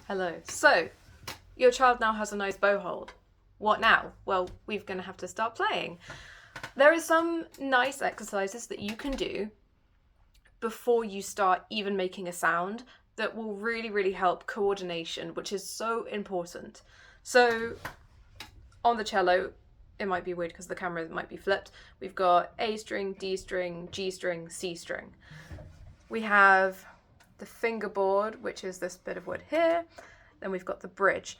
Hello. So, your child now has a nice bow hold. What now? Well, we're going to have to start playing. There are some nice exercises that you can do before you start even making a sound that will really help coordination, which is so important. So, on the cello, it might be weird because the camera might be flipped. We've got A string, D string, G string, C string. We have the fingerboard, which is this bit of wood here. Then we've got the bridge.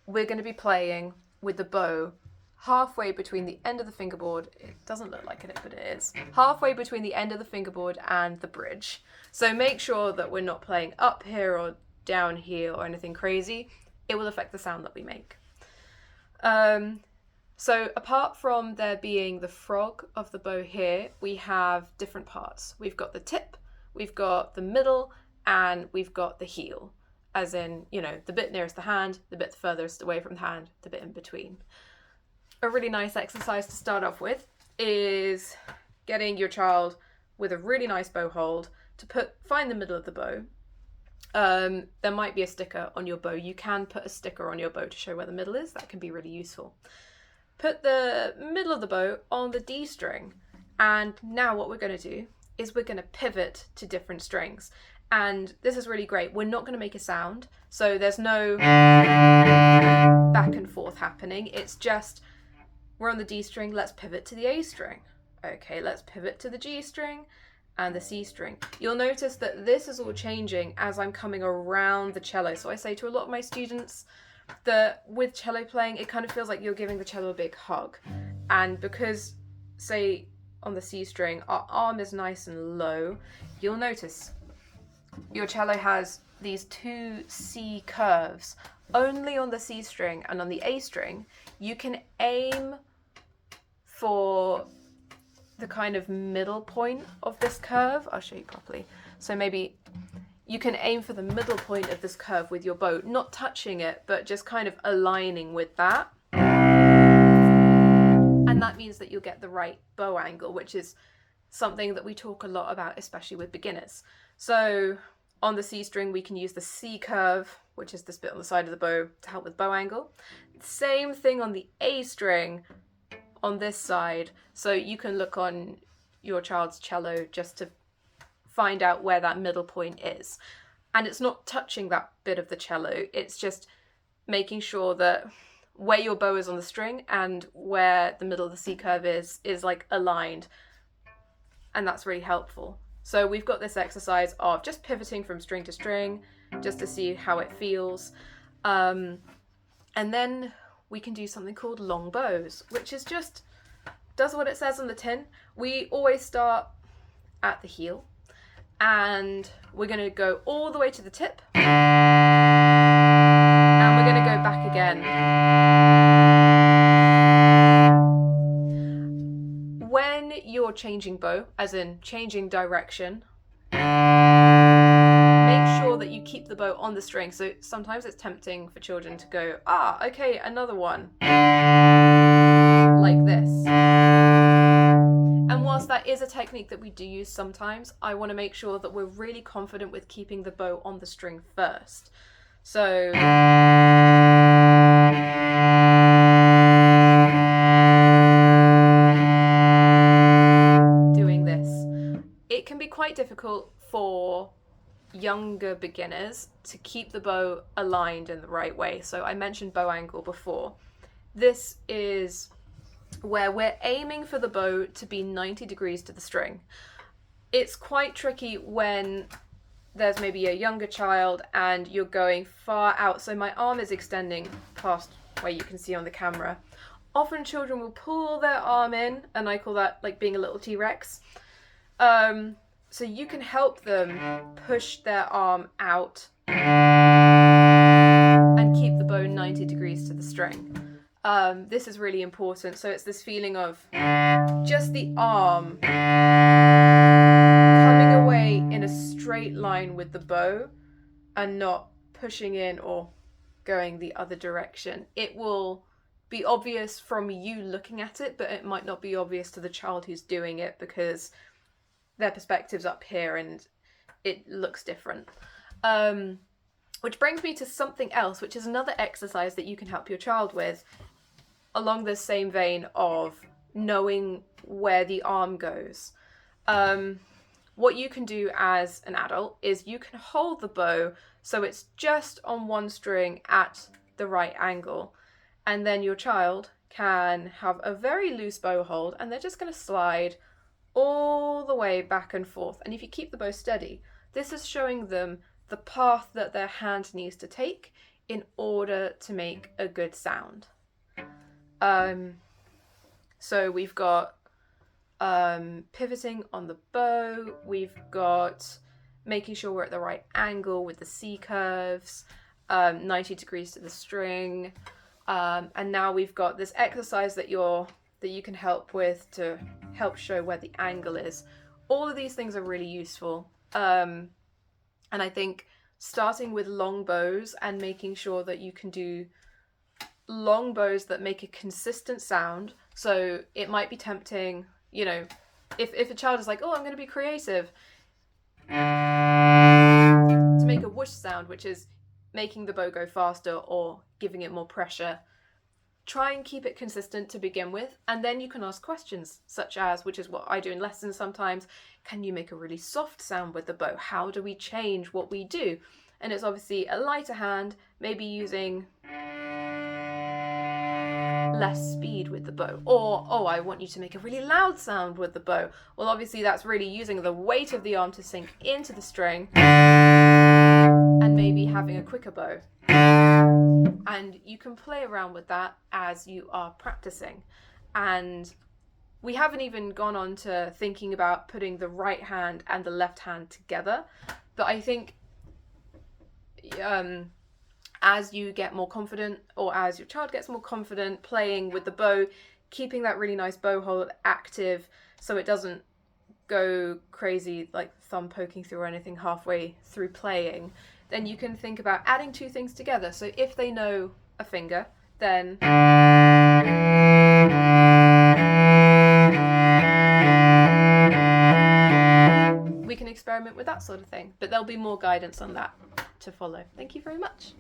We're going to be playing with the bow halfway between the end of the fingerboard. It doesn't look like it, but it is. Halfway between the end of the fingerboard and the bridge. So make sure that we're not playing up here or down here or anything crazy. It will affect the sound that we make. So apart from there being the frog of the bow here, we have different parts. We've got the tip, we've got the middle, and we've got the heel. As in, the bit nearest the hand, the bit furthest away from the hand, the bit in between. A really nice exercise to start off with is getting your child with a really nice bow hold to find the middle of the bow. There might be a sticker on your bow. You can put a sticker on your bow to show where the middle is. That can be really useful. Put the middle of the bow on the D string. And now what we're going to do is we're going to pivot to different strings. And this is really great. We're not going to make a sound. So there's no back and forth happening. It's just, we're on the D string, let's pivot to the A string. Okay, let's pivot to the G string and the C string. You'll notice that this is all changing as I'm coming around the cello. So I say to a lot of my students that with cello playing, it kind of feels like you're giving the cello a big hug. And because, say, on the C string, our arm is nice and low, you'll notice your cello has these two C curves. Only on the C string and on the A string, you can aim for the kind of middle point of this curve. I'll show you properly. So maybe you can aim for the middle point of this curve with your bow, not touching it, but just kind of aligning with that. And that means that you'll get the right bow angle, which is something that we talk a lot about, especially with beginners. So on the C string, we can use the C curve, which is this bit on the side of the bow, to help with bow angle. Same thing on the A string on this side. So you can look on your child's cello just to find out where that middle point is. And it's not touching that bit of the cello. It's just making sure that where your bow is on the string and where the middle of the C curve is like aligned. And that's really helpful. So we've got this exercise of just pivoting from string to string, just to see how it feels. And then we can do something called long bows, which is just, does what it says on the tin. We always start at the heel, and we're going to go all the way to the tip, and we're going to go back again. When you're changing bow, as in changing direction, make sure that you keep the bow on the string. So sometimes it's tempting for children to go, okay, another one, like this. And whilst that is a technique that we do use sometimes, I want to make sure that we're really confident with keeping the bow on the string first. So doing this. It can be quite difficult for younger beginners to keep the bow aligned in the right way. So I mentioned bow angle before. This is where we're aiming for the bow to be 90 degrees to the string. It's quite tricky when there's maybe a younger child and you're going far out. So my arm is extending past where you can see on the camera. Often children will pull their arm in, and I call that like being a little T-Rex. So you can help them push their arm out and keep the bow 90 degrees to the string. This is really important. So it's this feeling of just the arm coming away in a straight line with the bow and not pushing in or going the other direction. It will be obvious from you looking at it, but it might not be obvious to the child who's doing it because their perspective's up here and it looks different. Which brings me to something else, which is another exercise that you can help your child with, along the same vein of knowing where the arm goes. What you can do as an adult is you can hold the bow so it's just on one string at the right angle, and then your child can have a very loose bow hold and they're just going to slide all the way back and forth. And if you keep the bow steady, this is showing them the path that their hand needs to take in order to make a good sound. So we've got pivoting on the bow, we've got making sure we're at the right angle with the C curves, 90 degrees to the string, and now we've got this exercise that you can help with to help show where the angle is. All of these things are really useful, and I think starting with long bows and making sure that you can do long bows that make a consistent sound. So it might be tempting, you know, if a child is like, oh, I'm going to be creative, to make a whoosh sound, which is making the bow go faster or giving it more pressure. Try and keep it consistent to begin with, and then you can ask questions such as, which is what I do in lessons sometimes, can you make a really soft sound with the bow? How do we change what we do? And it's obviously a lighter hand, maybe using less speed with the bow. Or, oh, I want you to make a really loud sound with the bow. Well, obviously that's really using the weight of the arm to sink into the string and maybe having a quicker bow. And you can play around with that as you are practicing. And we haven't even gone on to thinking about putting the right hand and the left hand together. But I think as you get more confident, or as your child gets more confident playing with the bow, keeping that really nice bow hold active so it doesn't go crazy like thumb poking through or anything halfway through playing, then you can think about adding two things together. So if they know a finger, then we can experiment with that sort of thing. But there'll be more guidance on that to follow. Thank you very much.